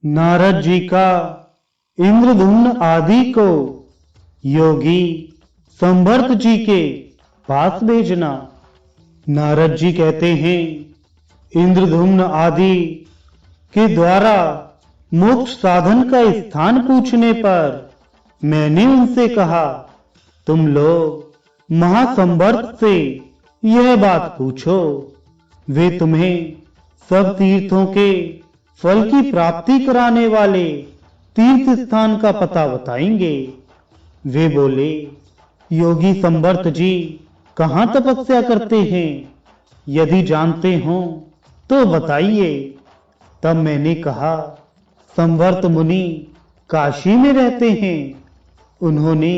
नारद जी का इंद्रधुम्न आदि को योगी संभर्त जी के पास भेजना। नारद जी कहते हैं, इंद्रधुम्न आदि के द्वारा मोक्ष साधन का स्थान पूछने पर मैंने उनसे कहा, तुम लोग महासंभर्त से यह बात पूछो, वे तुम्हें सब तीर्थों के फल की प्राप्ति कराने वाले तीर्थ स्थान का पता बताएंगे। वे बोले, योगी संभर्त जी कहां तपस्या करते हैं? यदि जानते हो तो बताइए। तब मैंने कहा, संभर्त मुनि काशी में रहते हैं। उन्होंने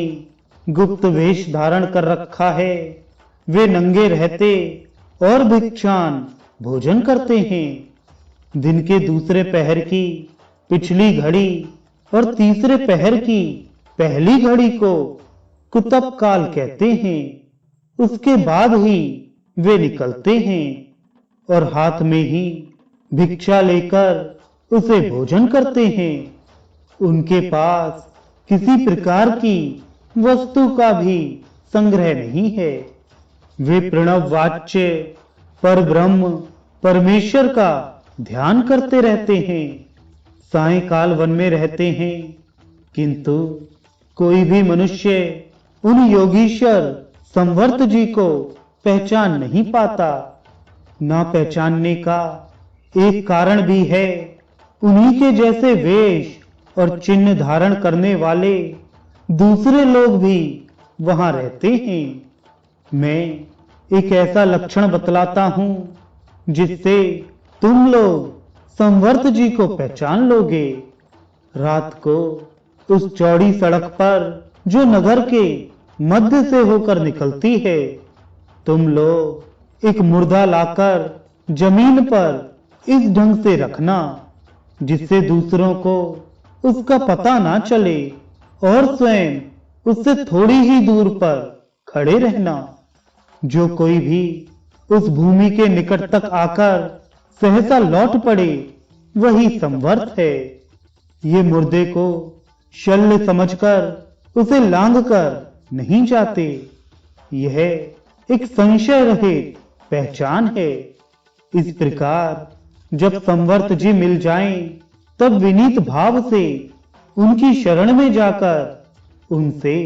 गुप्त वेश धारण कर रखा है। वे नंगे रहते और भिक्षान भोजन करते हैं। दिन के दूसरे पहर की पिछली घड़ी और तीसरे पहर की पहली घड़ी को कुतप काल कहते हैं। उसके बाद ही वे निकलते हैं और हाथ में ही भिक्षा लेकर उसे भोजन करते हैं। उनके पास किसी प्रकार की वस्तु का भी संग्रह नहीं है। वे प्रणव वाच्य पर ब्रह्म परमेश्वर का ध्यान करते रहते हैं। सायंकाल वन में रहते हैं, किंतु कोई भी मनुष्य उन योगीश्वर संभर्त जी को पहचान नहीं पाता। ना पहचानने का एक कारण भी है, उन्हीं के जैसे वेश और चिन्ह धारण करने वाले दूसरे लोग भी वहां रहते हैं। मैं एक ऐसा लक्षण बतलाता हूं जिससे तुम लोग संभर्त जी को पहचान लोगे। रात को उस चौड़ी सड़क पर जो नगर के मध्य से होकर निकलती है, तुम लोग एक मुर्दा लाकर जमीन पर इस ढंग से रखना जिससे दूसरों को उसका पता ना चले और स्वयं उससे थोड़ी ही दूर पर खड़े रहना। जो कोई भी उस भूमि के निकट तक आकर सहसा लौट पड़े, वही संभर्त है। ये मुर्दे को शल्य समझकर उसे लांघकर नहीं जाते। यह एक संशय रहित पहचान है। इस प्रकार जब संभर्त जी मिल जाएं, तब विनीत भाव से उनकी शरण में जाकर उनसे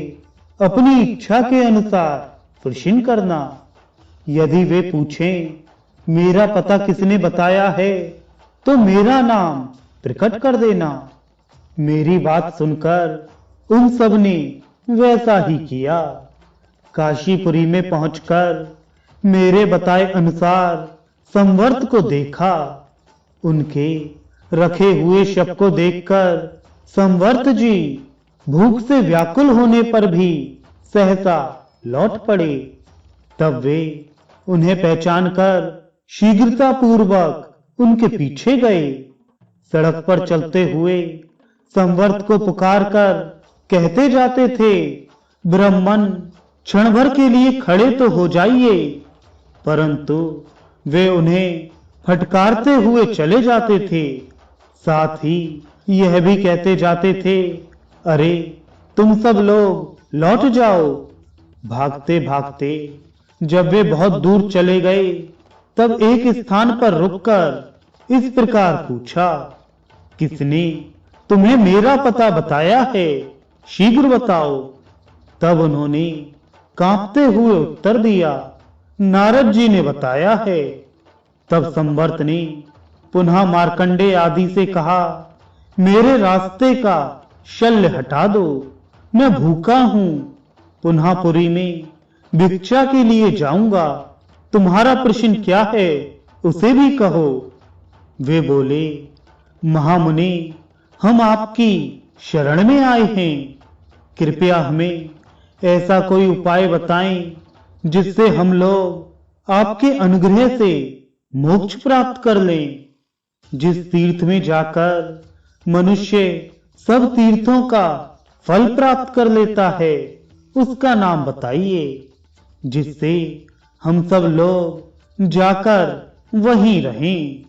अपनी इच्छा के अनुसार प्रश्न करना। यदि वे पूछें, मेरा पता किसने बताया है, तो मेरा नाम प्रकट कर देना। मेरी बात सुनकर उन सब ने वैसा ही किया। काशीपुरी में पहुंचकर मेरे बताए अनुसार संभर्त को देखा। उनके रखे हुए शव को देखकर संभर्त जी भूख से व्याकुल होने पर भी सहसा लौट पड़े। तब वे उन्हें पहचान कर शीघ्रता पूर्वक उनके पीछे गए। सड़क पर चलते हुए संभर्त को पुकार कर कहते जाते थे, ब्राह्मण क्षण भर के लिए खड़े तो हो जाइए। परंतु वे उन्हें फटकारते हुए चले जाते थे। साथ ही यह भी कहते जाते थे, अरे तुम सब लोग लौट जाओ। भागते भागते जब वे बहुत दूर चले गए, तब एक स्थान पर रुककर इस प्रकार पूछा, किसने तुम्हें मेरा पता बताया है? शीघ्र बताओ। तब उन्होंने कांपते हुए उत्तर दिया, नारद जी ने बताया है। तब संभर्त ने पुनः मार्कंडे आदि से कहा, मेरे रास्ते का शल्य हटा दो, मैं भूखा हूं। पुनः पुरी में भिक्षा के लिए जाऊंगा। तुम्हारा प्रश्न क्या है, उसे भी कहो। वे बोले, महामुनि, हम आपकी शरण में आए हैं। कृपया हमें ऐसा कोई उपाय बताएं जिससे हम लोग आपके अनुग्रह से मोक्ष प्राप्त कर लें। जिस तीर्थ में जाकर मनुष्य सब तीर्थों का फल प्राप्त कर लेता है, उसका नाम बताइए, जिससे हम सब लोग जाकर वहीं रहें।